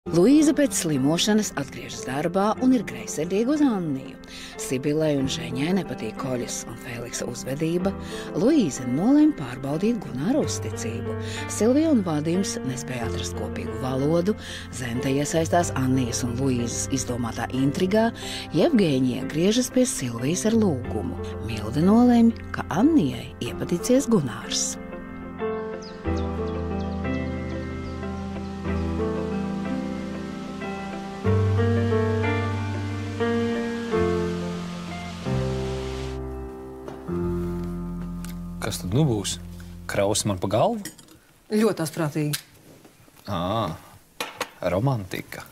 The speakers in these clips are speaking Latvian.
Luīza pēc slimošanas atgriežas darbā un ir greizsirdīga uz Anniju. Sibilei un Žeņai nepatīk Koļas un Feliksa uzvedība. Luīza nolēma pārbaudīt Gunāru uzticību. Silvija un Vadims nespēja atrast kopīgu valodu. Zente iesaistās Annijas un Luīzas izdomātā intrigā. Jevgēņija griežas pie Silvijas ar lūgumu. Milde nolēma, ka Annijai iepaticies Gunārs. Kas tad nu būs? Kraus man pa galvu? Ļoti asprātīgi. Romantika.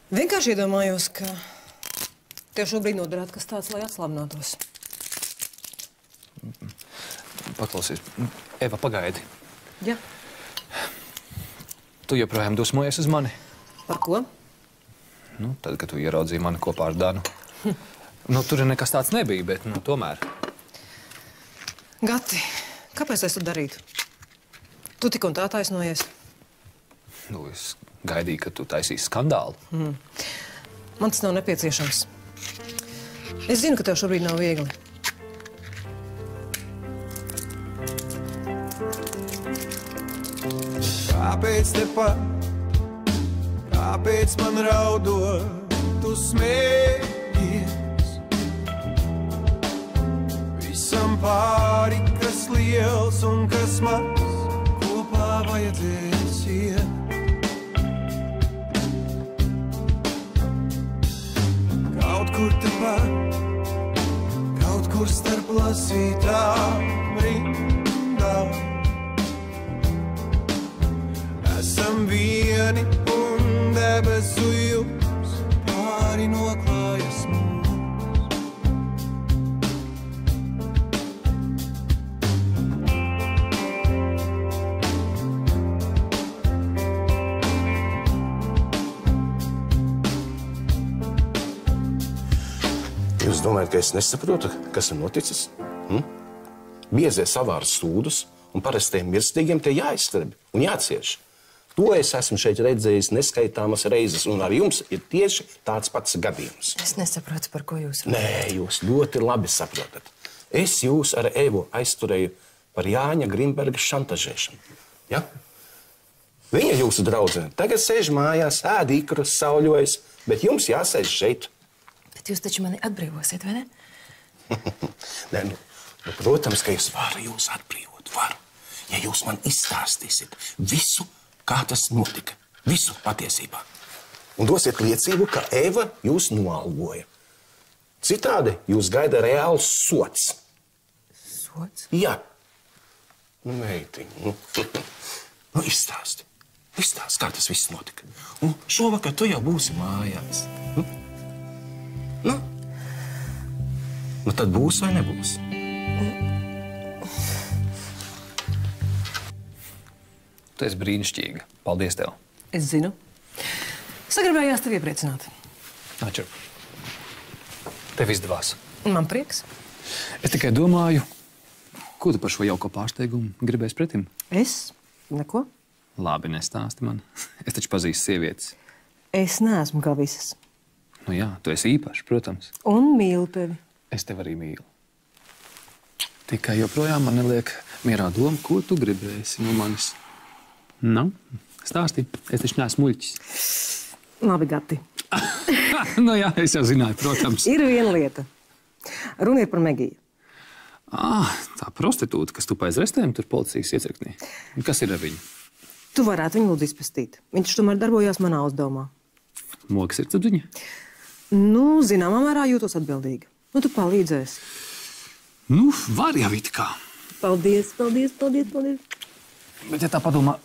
Vienkārši iedomājos, ka tev šobrīd noderētu kas tāds, lai atslābinātos. Paklausies. Eva, pagaidi. Jā. Tu joprojām dusmojies uz mani? Par ko? Nu, tad, kad tu ieraudzīji mani kopā ar Danu. Nu, tur nekas tāds nebija, bet, nu, tomēr. Gati, kāpēc es to darītu? Tu tik un tā taisnojies. Nu, es gaidīju, ka tu taisīsi skandālu. Man tas nav nepieciešams. Es zinu, ka tev šobrīd nav viegli. Kāpēc tepat, kāpēc man raudot, tu smējies? Visam pāri, kas liels un kas maz, kopā vajadzēs iet. Kaut kur tepat, kaut kur starp lasītām rindām. Esam vieni un debesu jums pāri noklājas mums. Jūs domājat, ka es nesaprotu, kas ir noticis? Biezie savāra sūdus un parastiem mirstīgiem tie jāizskarbi un jācieš. To es esmu šeit redzējis neskaitāmas reizes, un ar jums ir tieši tāds pats gadījums. Es nesaprotu, par ko jūs runājat. Nē, jūs ļoti labi saprotat. Es jūs ar Evu aizturēju par Jāņa Grimberga šantažēšanu. Ja? Viņa jūsu draudzene tagad sēž mājās, ēd ikrus, sauļojas, bet jums jāsēž šeit. Bet jūs taču mani atbrīvosiet, vai ne? Nē, protams, ka es varu jūs atbrīvot, varu. Ja jūs man izstāstīsiet visu, kā tas notika, visu patiesībā. Un dosiet liecību, ka Eva jūs noalgoja. Citādi jūs gaida reāls sots. Sots? Jā. Nu, meitiņ, nu izstāsti. Izstāsti, kā tas viss notika. Un šovakar tu jau būsi mājās. Nu, tad būs vai nebūs? Tu esi brīnišķīga. Paldies tev. Es zinu. Sagribējās tevi iepriecināt. Nāčur. Tev izdevās. Man prieks. Es tikai domāju, ko tu par šo jauko pārsteigumu gribēsi pretim? Es? Neko? Labi, nestāsti man. Es taču pazīstu sievietes. Es neesmu kā visas. Nu jā, tu esi īpašs, protams. Un mīlu tevi. Es tevi arī mīlu. Tikai joprojām man neliek mierā doma, ko tu gribēsi no manis. Nu, stāsti. Es taču neesmu muļķis. Labi, Gati. Nu jā, es jau zināju, protams. Ir viena lieta. Runa ir par Megiju. Tā prostitūta, kas tupa aiz restēm, tur policijas iecirknī. Kas ir ar viņu? Tu varētu viņu lūdzu izpestīt. Viņš tomēr darbojās manā uzdevumā. Mokas ir tad viņa? Nu, zināmā mērā jūtos atbildīga. Nu, tu palīdzēsi. Nu, var jau it kā. Paldies, paldies, paldies, paldies. Bet, ja tā padomā,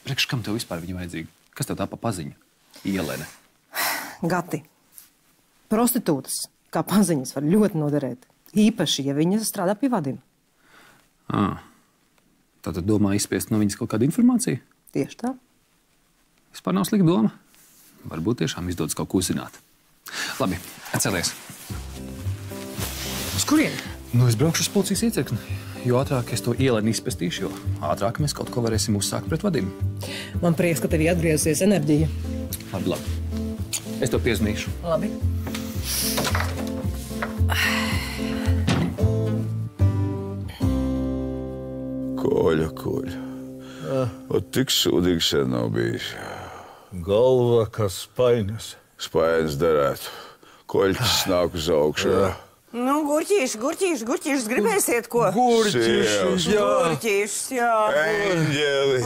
priekš kam tev vispār viņa vajadzīga? Kas tev tā pa paziņu? Ielene. Gati, prostitūtas kā paziņas var ļoti noderēt. Īpaši, ja viņas strādā pie Vadim. Tātad domā izspiest no viņas kaut kādu informāciju? Tieši tā. Vispār nav slikta doma. Varbūt tiešām izdodas kaut ko uzzināt. Labi, atcelies. Uz kurieni? Nu, es braukšu uz policijas iecirkni. Jo ātrāk es to Ieleni izpestīšu, jo ātrāk mēs kaut ko varēsim uzsākt pret Vadimu. Man prieks, ka tev atgriezusies enerģija. Labi. Es to piezvanīšu. Labi. Koļa. Tik sūdīgi sen nav bijis. Galva, kas spaiņas. Spaiņas derētu. Koļķis nāk uz augšu. Nu, gurķīšus gribēsiet ko? Gurķīšus, jā. Eņģelis.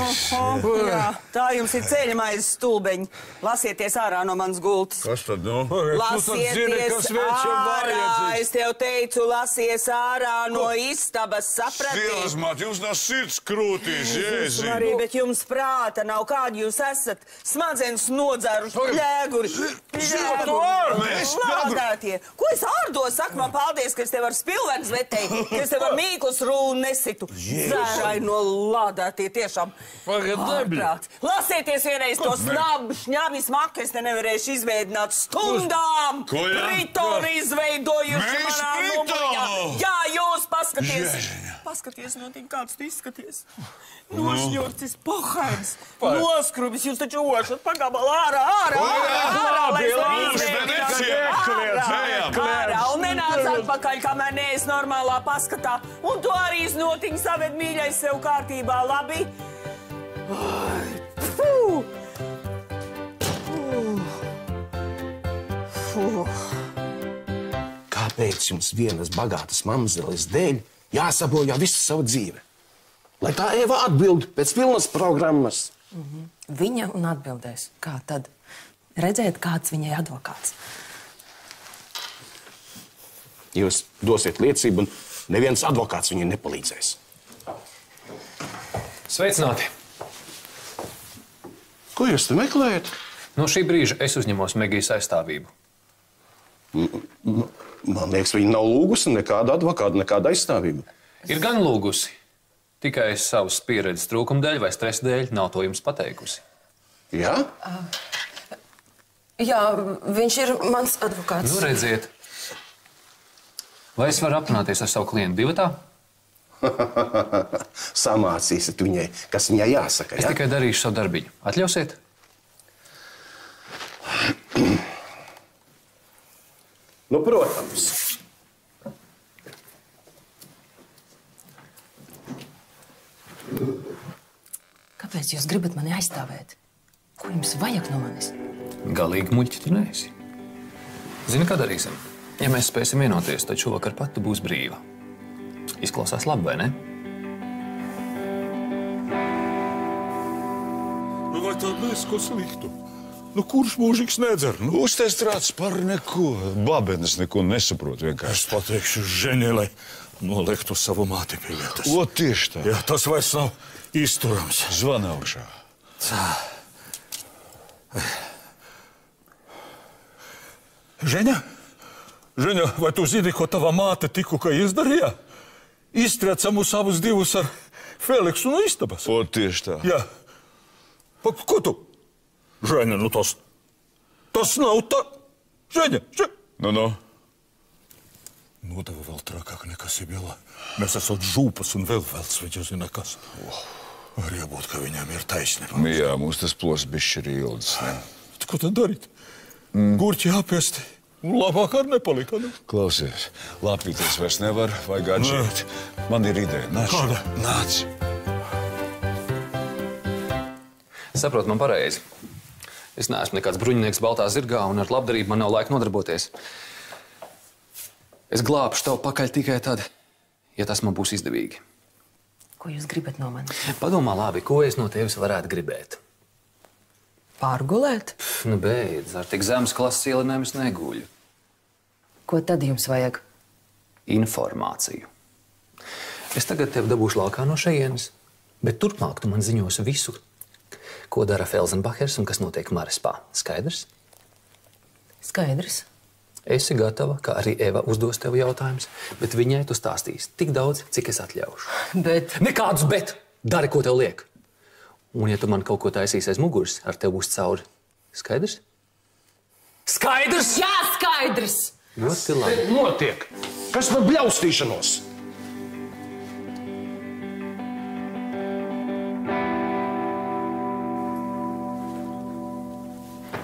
Jā, tā jums ir ceļamais stulbeņi. Lasieties ārā no manas gultas. Kas tad, nu? Lasieties ārā, es tev teicu, lasies ārā no istabas, saprati? Dievs, māt, jums nav sirds krūtīs, jēzī. Arī, bet jums prāta nav, kādi jūs esat. Smadzenes nodzēruši, ļēguri. Lādētie. Ko es ārdos saku, man paldies, ka es tev ar spilvens vetēju, ka es tev ar mīklas rūnu nesitu. Zērai no lādētie tiešām. Ārprāts. Lasieties vienreiz to snabu, šņabi smaku, es te nevarēšu izveidināt stundām. Ko, jā? Pritoru izveidojuši Mēs manā numurā. Pritonu? Jā, jūs paskaties. Jēziņa. Paskaties no tik, kāds tu izskaties. Nošņurcis, pohaids, noskrubis, jūs taču ošat pagabalu ārā, lai es tevi izveidinātu. Ārā, un nenāc atpakaļ, kamēr neesi normālā paskatā. Un tu arī iznotiņu saved mīļais sev kārtībā, labi? Kāpēc jums vienas bagātas mamzeles dēļ jāsabojā visu savu dzīvi? Lai tā Eva atbild pēc pilnas programmas. Viņa un atbildēs. Kā tad? Redzēt, kāds viņai advokāts. Jūs dosiet liecību, un neviens advokāts viņai nepalīdzēs. Sveicināti! Ko jūs te meklējat? No šī brīža es uzņemos Megijas aizstāvību. Man liekas, viņa nav lūgusi nekādu advokātu, nekādu aizstāvību. Ir gan lūgusi. Tikai savas pieredzes trūkuma dēļ vai stresa dēļ nav to jums pateikusi. Jā? Jā, viņš ir mans advokāts. Nu, redziet. Vai es varu aprunāties ar savu klientu divatā? Samācīsiet viņai, kas viņai jāsaka, Es ja? tikai darīšu savu darbiņu. Atļausiet? Nu, protams. Kāpēc jūs gribat mani aizstāvēt? Ko jums vajag no manis? Galīgi muļķi tu neesi. Zini, kā darīsim? Ja mēs spēsim vienoties, tad šovakar pat tu būs brīva. Izklausās labi, vai ne? Nu, vai tā mēs ko sliktu? Nu, kurš mūžīgs nedzer? Nu, Uzteistrāts par neko. Babenes neko nesaprot vienkārši. es pateikšu Ženē, lai noliektu savu māti pie vietas. O, tieši tā. Jā, tas vairs nav izturams. Zvana augšā. Ženя, vai tu zini, ko tava māte tikko izdarīja? Iztrieca mūs abus divus ar Feliksu no istabas. O, tieši tā. Jā. Ko tu? Ženя, nu tas nav tā. Ženя. Nu. Nodeva vēl trakāk nekā Sibila. Mēs esam žūpas un vēl viņa zina kas. Arī jābūt, ka viņam ir taisnība. Jā, mums tas plos bišķi ir ilgs, ne? Ko tad darīt? Gurķi jāpiesti. Un labāk ar nepalika, ne? Klausies, lapīties vairs nevar, vajag atžīt. Man ir ideja. Nāc. Kāda? Nāc. Saprot man pareizi. Es neesmu nekāds bruņinieks baltā zirgā, un ar labdarību man nav laika nodarboties. Es glābšu tev pakaļ tikai tad, ja tas man būs izdevīgi. Ko jūs gribat no manis? Padomā labi, ko es no tevis varētu gribēt. Pārgulēt? Nu, beidz, ar tik zemes klases ielinēm es neguļu. Ko tad jums vajag? Informāciju. Es tagad tevi dabūšu laukā no šejienes, bet turpmāk tu man ziņosi visu, ko dara Felsenbachers un kas notiek Marispā. Skaidrs? Skaidrs. Esi gatava, ka arī Eva uzdos tev jautājumus, bet viņai tu stāstīsi tik daudz, cik es atļaušu. Bet... Nekādus bet! Dari, ko tev liek. Un ja tu man kaut ko taisīsi aiz muguras, ar tev būs cauri. Skaidrs? Skaidrs! Jā, skaidrs! Ļoti labi. Notiek! Kas par bļaustīšanos?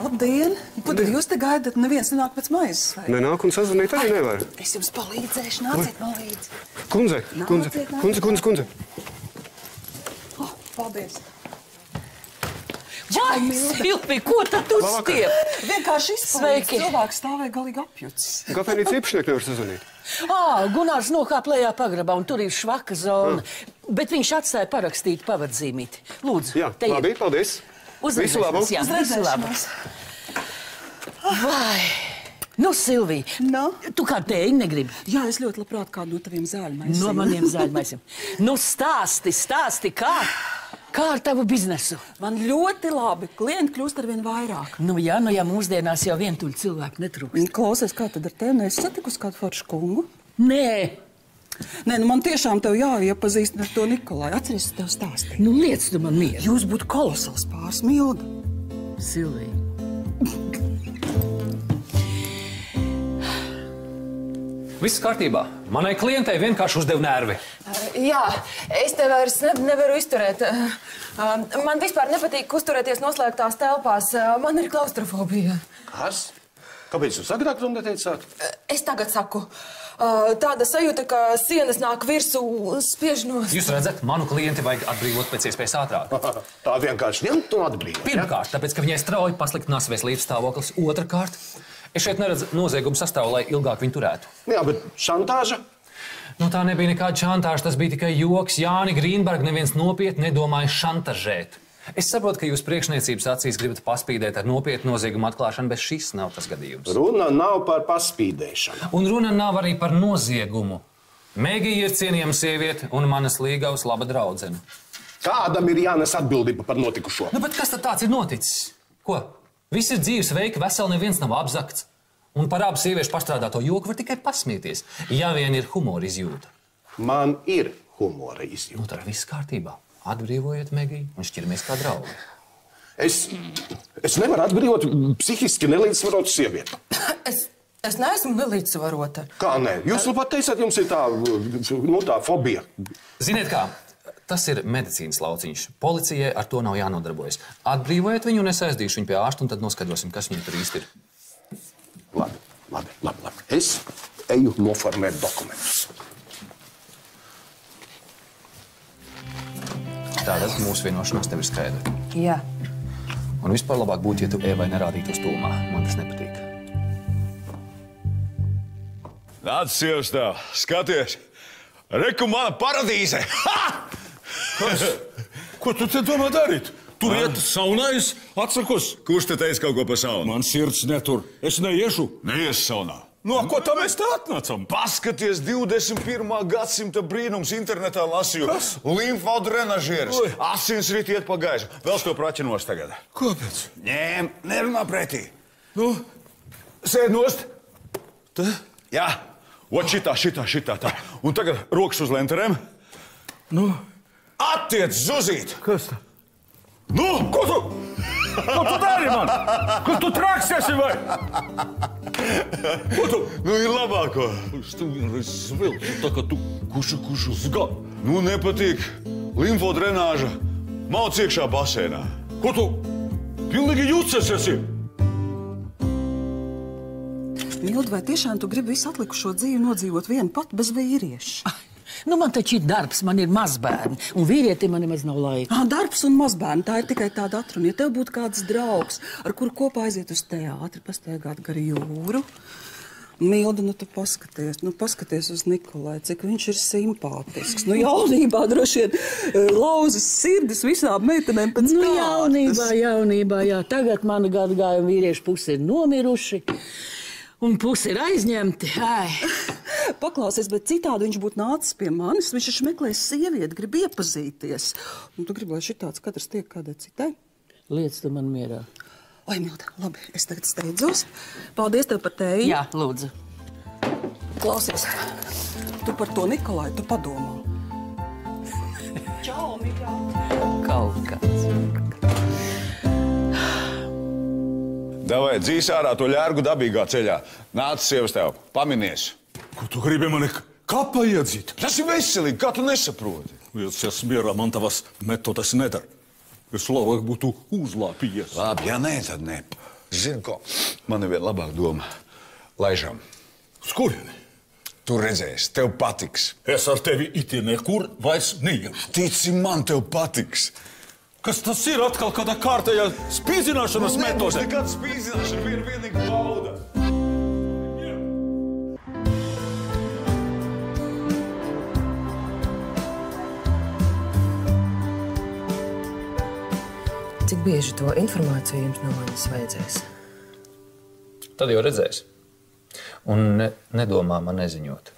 Labdien! Ko tad jūs te gaidat? Neviens nenāk pēc maizes, vai? Nenāk un sazvanīt arī nevar. Es jums palīdzēšu, nāciet man līdzi. Kundze. Paldies. Vai, Silvi, ko tad tu stiep? Vienkārši izpalīdz. Cilvēks stāvēja galīgi apjucis. Kafejnīca īpašnieku nevar sazvanīt. Gunārs nokāp lejā pagrabā, un tur ir švaka zona. Bet viņš atstāja parakstīt pavadzīmīti. Lūdzu, jā, labi, paldies. Visu labu. Jā, visu labu. Vai, Silvija, tu kā tēji negribi? Jā, es ļoti labprāt kādu no taviem zāļmaisiem. No maniem zāļmaisiem. Stāsti, kā ar tavu biznesu? Man ļoti labi. Klienti kļūst arvien vairāk. Jā, mūsdienās jau vientuļi cilvēki netrūkst. Klausies, kā tad ar tevi? Es satikusi kādu foršu kungu? Nē, man tiešām tev jāiepazīst ar to Nikolaju. Atceries, tev stāstīju. Liec tu man mieru. Jūs būtu kolosāls pāris, Milda. Silvija. Viss kārtībā. Manai klientei vienkārši uzdev nervi. Jā, es te vairs nevaru izturēt. Man vispār nepatīk uzturēties noslēgtās telpās. Man ir klaustrofobija. Kas? Kāpēc jūs agrāk to neteicāt? Es tagad saku. Tāda sajūta, ka sienas nāk virsū, spiež nost. Jūs redzat, manu klienti vajag atbrīvot pēc iespējas ātrāk. Tā vienkārši ņemt un atbrīvot. Pirmkārt, tāpēc, ka viņai strauji pasliktinās veselības stāvoklis. Otrakārt, es šeit neredzu noziegumu sastāvu, lai ilgāk viņu turētu. Jā, bet šantāža? Tā nebija nekāda šantāža, tas bija tikai joks. Jāni Grīnberga neviens nopietni nedomāja šantažēt. Es saprotu, ka jūs priekšniecības acīs gribat paspīdēt ar nopietnu noziegumu atklāšanu, bet šis nav tas gadījums. Runa nav par paspīdēšanu. Un runa nav arī par noziegumu. Megija ir cienījama sieviete un manas līgavas laba draudzene. Kādam ir jānes atbildība par notikušo? Bet kas tad tāds ir noticis? Ko? Viss ir dzīves veiki, veseli neviens nav apzakts. Un par abu sieviešu pastrādāto joku var tikai pasmieties, ja vien ir humora izjūta. Man ir humora izjūta. Tad viss kārtībā. Atbrīvojiet Megiju un šķiramies kā draugi. Es nevaru atbrīvot psihiski nelīdzsvarotu sievieti. Es neesmu nelīdzsvarota. Kā nē? Jūs labāk teicāt, jums ir tā fobija. Ziniet kā, tas ir medicīnas lauciņš. Policijai ar to nav jānodarbojas. Atbrīvojiet viņu un es aizdīšu viņu pie ārsta un tad noskaidrosim, kas viņam tur īsti ir. Labi. Es eju noformēt dokumentus. Tātad mūsu vienošanās tev ir skaidra. Jā. Un vispār labāk būtu, ja tu Evai nerādītos tūmā. Man tas nepatīk. Nāc, sievas tev, skaties! Reku mana paradīze! Kas? Ko tu te domā darīt? Tur iet saunais, atsakos. Kurš te teica kaut ko par saunu? Man sirds netur. Es neiešu. Neies saunā. Ko tā mēs te atnācam? Paskaties, 21. gadsimta brīnums internetā lasīju. Kas? Limfodu renažieris. Asinsrīt iet pa gaisu. Vēl to praķinos tagad. Kāpēc? Ņēm, nerunā pretī. Sēd nost. Te? Jā. Ot šitā tā. Un tagad rokas uz lenterēm. Attiec zuzīt. Kas tā? Ko tu? Ko tu dari man? Ko tu traksiesi vai? Ko tu? Ir labāko. Es tev vienreiz zvilku, tā kā tu kušu zga. Nepatīk. Limfodu drenāža. Mauc iekšā basēnā. Ko tu? Pilnīgi jūcies esi. Milda, vai tiešām tu gribi visu atlikušo dzīvi nodzīvot vienu pat bez vīrieša? Man taču ir darbs, man ir mazbērni, un vīrietim man nemaz nav laika. Darbs un mazbērni, tā ir tikai tāda atruna. Ja tev būtu kāds draugs, ar kuru kopā aiziet uz teātri, pastaigāt gar jūru, Milda, tu paskaties uz Nikolai, cik viņš ir simpātisks. Jaunībā droši vien lauzas sirdis visām meitenēm pēc kārtas. Jaunībā, jā. Tagad mani gadagājumi vīriešu pusi ir nomiruši. Un pusi ir aizņemti. Paklausies, bet citādi viņš būtu nācis pie manis. Viņš taču meklēs sievieti, grib iepazīties. Un tu gribi, lai šitāds katrs tiek kādai citai? Liec tu man mierā. Oi, Milda, labi, es tagad steidzos. Paldies tev par tēju. Jā, lūdzu. Klausies, tu par to Nikolai, tu padomā. Čau, Mika. Kaut kāds. Davai, dzīs ārā to ļērgu dabīgā ceļā. Nāc, sievas tev, paminies. Ko tu gribi mani kapā iedzīt? Tas ir veselīgi, kā tu nesaproti? Es mierā, man tavas metodas nedara. Es labāk būtu uzlāpījies. Labi, ja nē, tad nē. Zini ko, man ir viena labāka doma. Laižam. Uz kurieni? Tu redzēsi, tev patiks. Es ar tevi itin nekur vairs neiešu. Tici man, tev patiks. Kas tas ir atkal kāda kārtējā spīdzināšanas metode? Nebūs nekāda spīdzināšana, vienīgi bauda. Cik bieži to informāciju jums no manis vajadzēs? Tad jau redzēs. Un nedomā man neziņot.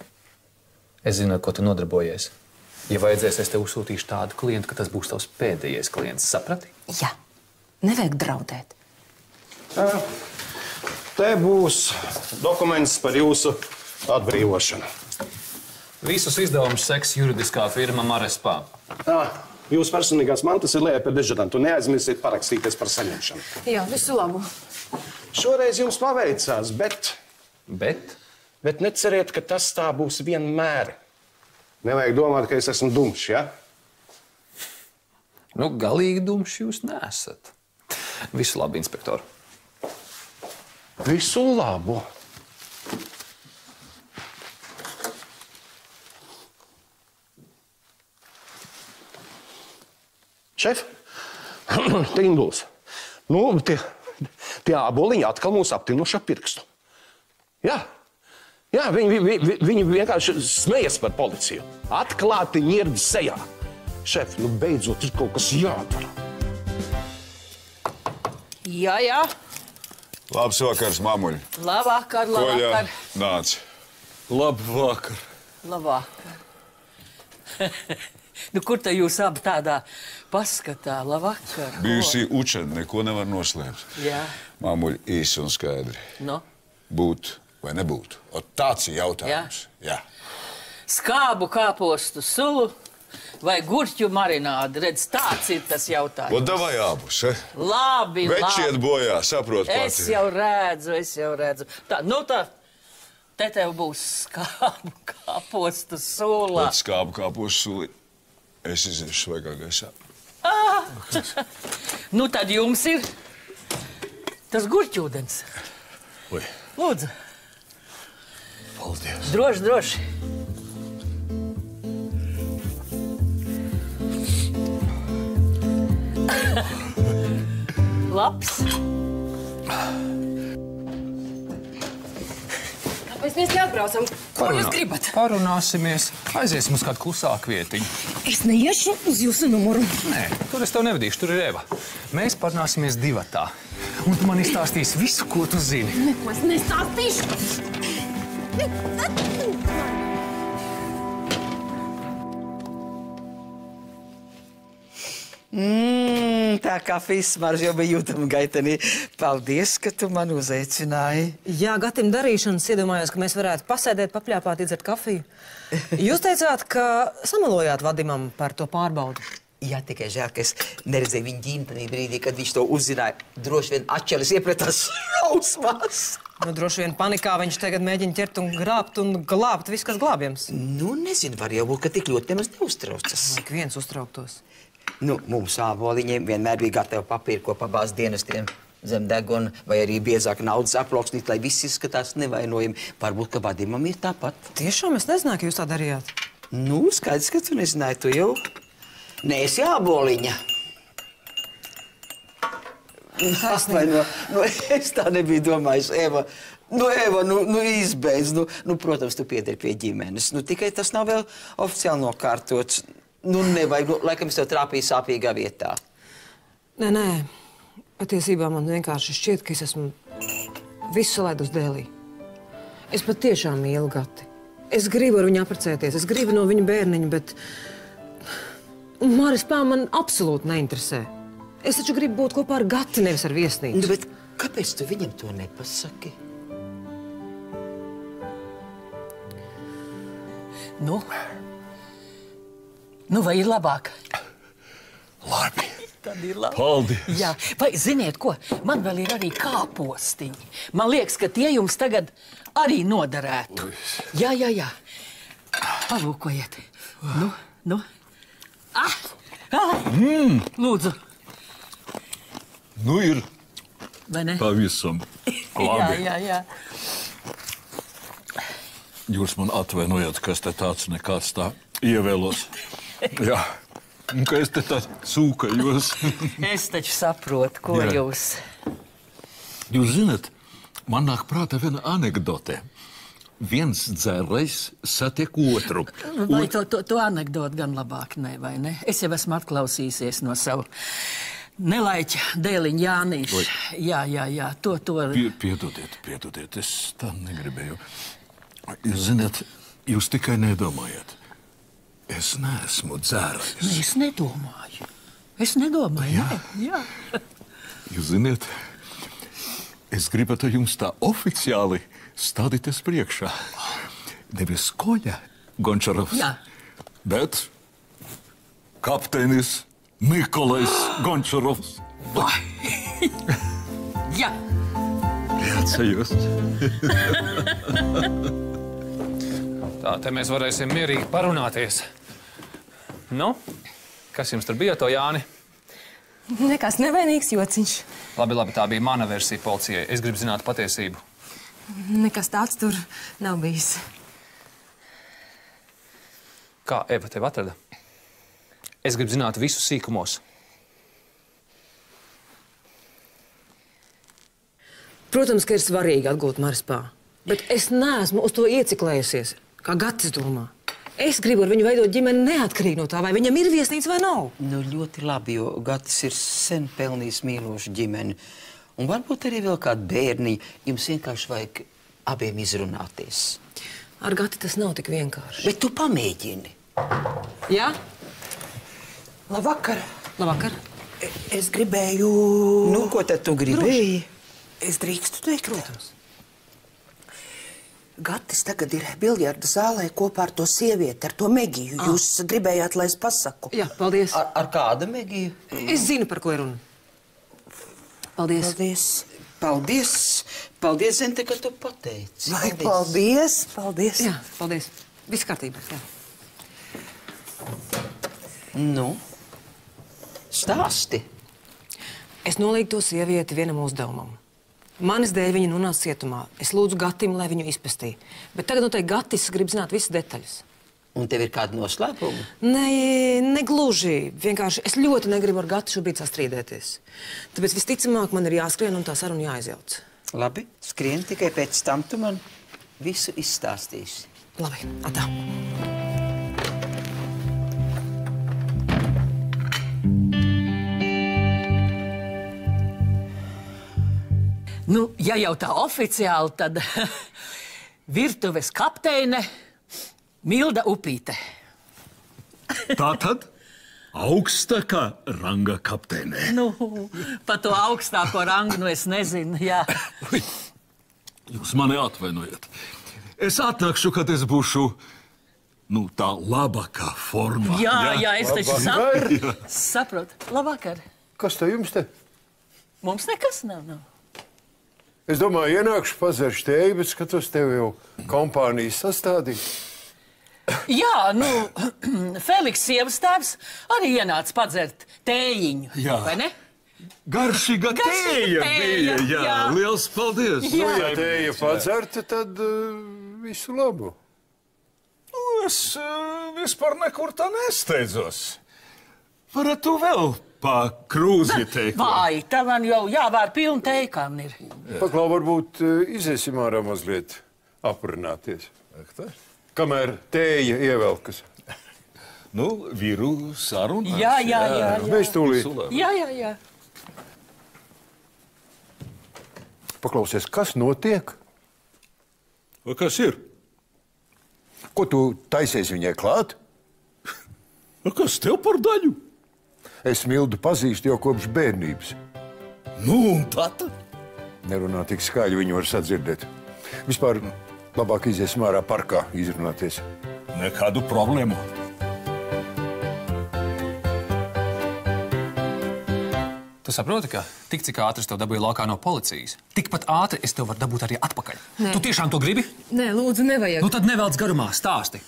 Es zinu, ar ko tu nodarbojies. Ja vajadzēs, es tev uzsūtīšu tādu klientu, ka tas būs tavs pēdējais klients. Saprati? Jā. Nevajag draudēt. Te būs dokuments par jūsu atbrīvošanu. Visus izdevumus seks juridiskā firma Marespā. Jūsu personīgās mantas ir lieta par dežurantu. Neaizmirsiet parakstīties par saņemšanu. Jā, visu labu. Šoreiz jums paveicās, bet... Bet neceriet, ka tas tā būs vienmēr. Nevajag domāt, ka es esmu dumšs, ja? Nu, galīgi dumšs jūs neesat. Visu labu, inspektor. Visu labu. Šef, te induls. Nu, tie āboliņi atkal mūs aptinoši ap pirkstu. Jā. Jā, viņi vienkārši smejas par policiju. Atklāti ņirdi sejā. Šef, nu beidzot ir kaut kas jādara. Jā. Labs vakars, mamuļi. Labvakar. Koļa, nāc. Labvakar. Labvakar. Nu, kur te jūs abi tādā paskatā? Labvakar. Bijusī učeni, neko nevar noslēpt. Jā. Mamuļi, īsi un skaidri. No? Būt vai nebūtu? O tāds ir jautājums. Jā. Skābu kāpostu sulu vai gurķu marinādi? Redz, tāds ir tas jautājums. O davai abus, Labi. Večiet bojā, saprot pati. Es jau redzu. Tā, te tev būs skābu kāpostu sula. Bet skābu kāpostu suli es iziešu svaigā gaisā. Nu, tad jums ir tas gurķūdens. Lūdzu. Paldies. Droši. Labs. Kāpēc mēs neatbraucam? Ko jūs gribat? Parunāsimies. Aiziesim uz kādu klusāku vietiņu. Es neiešu uz jūsu numuru. Nē, tur es tev nevedīšu, tur ir Eva. Mēs parunāsimies divatā. Un tu man izstāstīsi visu, ko tu zini. Neko es nestāstīšu. Tā kafijas smarža jau bija jūtama gaitenī. Paldies, ka tu man uzaicināji. Jā, Gatim darīšanas iedomājos, ka mēs varētu pasēdēt, papļāpāt, iedzert kafiju. Jūs teicāt, ka samalojāt Vadimam par to pārbaudu. Jā, tikai žēl, ka es neredzēju viņu ģimtenī brīdī, kad viņš to uzzināja. Droši vien atšķelis iepratās šausmās. Nu, droši vien panikā viņš tagad mēģina ķert un glābt viss, kas glābjams. Nu, nezinu, var jau būt, ka tik ļoti nemaz neuztraucas. Ik viens uztrauktos. Nu, mums āboliņiem vienmēr bija gatava papīra, ko pabāzt dienestiem zem deguna, vai arī biezāk naudas aploksnīt, lai viss izskatās nevainojami. Varbūt, ka Vadimam ir tāpat. Tiešām es nezināju, ka jūs tā darījāt. Nu, skaidrs, ka tu nezināji, tu jau neesi āboliņa. Atvaino, es tā nebiju domājis, Eva. Eva, izbeidz. Protams, tu piederi pie ģimenes. Tikai tas nav vēl oficiāli nokārtots. Nevajag, laikam es tev trāpīju sāpīgā vietā. Nē. Patiesībā man vienkārši šķiet, ka es esmu visu laidu uz dēlī. Es pat tiešām mīlu Gati. Es gribu ar viņu apprecēties, es gribu no viņa bērniņa, bet Marespā man absolūti neinteresē. Es taču gribu būt kopā ar Gati, nevis ar viesnīcu. Bet kāpēc tu viņam to nepasaki? Vai ir labāk? Labi. Tad ir labi. Paldies. Jā, vai ziniet ko? Man vēl ir arī kāpostiņi. Man liekas, ka tie jums tagad arī noderētu. Jā. Palūkojiet. Lūdzu. Ir vai ne? Pavisam labi. Jā. Jūs man atvainojat, ka es te tāds nekāds tā ievēlos. Jā, un ka es te tā sūkajos. Es taču saprotu, ko jūs. Jūs zinat, man nāk prātā viena anekdote. Viens dzērējs satiek otru. Vai to anekdotu gan labāk ne, vai ne? Es jau esmu atklausījusies no savu nelaiķa dēliņa Jānīša. Jā, to. Piedodiet, es tā negribēju. Jūs zināt, jūs tikai nedomājat. Es neesmu dzērājs. Es nedomāju. Jā. Jūs zināt, es gribētu jums tā oficiāli stādīties priekšā. Nevis Koļa Gončarovs, bet kapteinis Nikolais Gončarovs. Jā. Priecājos. Tā, te mēs varēsim mierīgi parunāties. Nu, kas jums tur bija to, Jāni? Nekas nevainīgs jociņš. Labi, tā bija mana versija policijai. Es gribu zināt patiesību. Nekas tāds tur nav bijis. Kā Eva tevi atrada? Es gribu zināt visus sīkumos. Protams, ka ir svarīgi atgūt Marispā, bet es neesmu uz to ieciklējusies, kā Gatis domā. Es gribu ar viņu veidot ģimeni neatkarīgi no tā, vai viņam ir viesnīca vai nav. Nu, ļoti labi, jo Gatis ir sen pelnījis mīlošu ģimeni. Un varbūt arī vēl kādu bērniņu. Jums vienkārši vajag abiem izrunāties. Ar Gati tas nav tik vienkārši. Bet tu pamēģini. Jā? Labvakar. Labvakar. Es gribēju... Nu, ko tad tu gribēji? Es drīkstu teikt, protams. Gatis tagad ir biljarda zālē kopā ar to sievieti, ar to Megiju. Jūs gribējāt, lai es pasaku? Jā, paldies. Ar kādu Megiju? Es zinu, par ko ir runa. Paldies. Paldies, Zente, ka tu pateici. Vai, paldies. Jā, paldies. Viss kārtībā, jā. Nu, stāsti. Es nolīgu to sievieti vienam uzdevumam. Manis dēļ viņa nonāca cietumā. Es lūdzu Gatim, lai viņu izpestīja. Bet tagad noteikti Gatis grib zināt visas detaļas. Un tev ir kāda noslēpuma? Ne gluži. Vienkārši es ļoti negribu ar Gati šobrīd sastrīdēties. Tāpēc visticamāk man ir jāskrien un tā saruna jāizjauc. Labi, skrien, tikai pēc tam tu man visu izstāstīsi. Labi, atā. Nu, ja jau tā oficiāli, tad virtuves kapteine Milda Upīte. Tātad augstākā ranga kapteine. Nu, pa to augstāko rangu, nu es nezinu, jā. Jūs mani atvainojat. Es atnākšu, kad es būšu, tā labākā formā. Jā, es taču saprotu. Labvakar. Kas te jums te? Mums nekas nav. Es domāju, ienākšu pazeršu tēju, bet skatos tev jau kompānijas sastādīt. Jā, Feliks sievas tēvs arī ienāca padzert tējiņu, vai ne? Garšīga tēja bija, jā. Liels paldies. Nu, ja tēja padzerta, tad visu labu. Es vispār nekur tā nesteidzos. Varat tu vēl pa krūzi teikt? Vai, tā man jau jāvēr pilna teikan ir. Paklau, varbūt iziesim ārā mazliet aprunāties. Kamēr tēja ievelkas. Vīru sarunās. Jā. Mēs tūlīt. Jā. Paklausies, kas notiek? Vai kas ir? Ko tu taisies viņai klāt? Kas tev par daļu? Es Mildu pazīstu jau kopš bērnības. Un tad? Nerunā tik skaļi, viņu var sadzirdēt. Vispār labāk iziesim ārā parkā izrunāties. Nekādu problēmu. Tu saproti, ka tik cik ātri es tev dabūju laukā no policijas, tikpat ātri es tev varu dabūt arī atpakaļ. Nē. Tu tiešām to gribi? Nē, lūdzu, nevajag. Nu tad nevelc garumā, stāsti.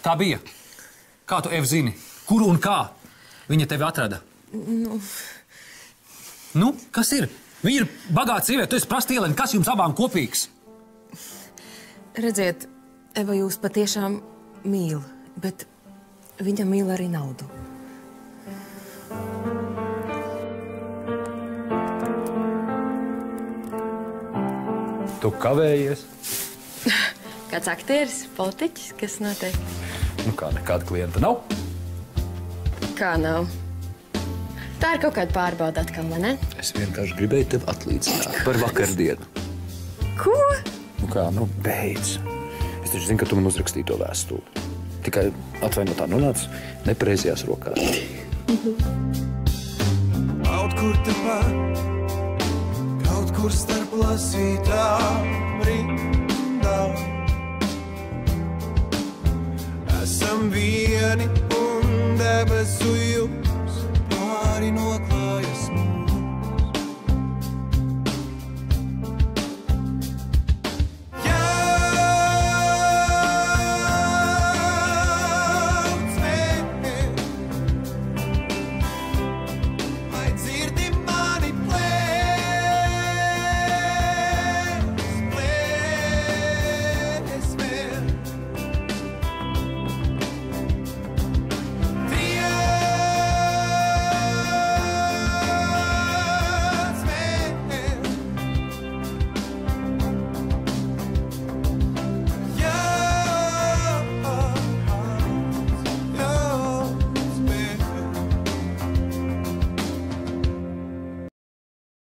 Tā bija. Kā tu, Ev, zini? Kur un kā viņa tevi atrada? Nu, kas ir? Viņa ir bagāta sieviete, tu esi prastīlēni. Kas jums abām kopīgs? Redziet, Eva jūs patiešām mīl, bet viņa mīl arī naudu. Tu kavējies? Kāds aktieris, politiķis, kas notiek? Nu kā, nekāda klienta nav? Kā nav? Tā ir kaut kāda pārbauda atkal, vai ne? Es vienkārši gribēju tev atlīdzināt par vakardienu. Ko? Nu kā, nu beidz. Es taču zinu, ka tu man uzrakstīji to vēstuli. Tikai atvainotā nonāc nepareizajās rokās. Kaut kur tepat, kaut kur starp lasītām rindām. Esam vieni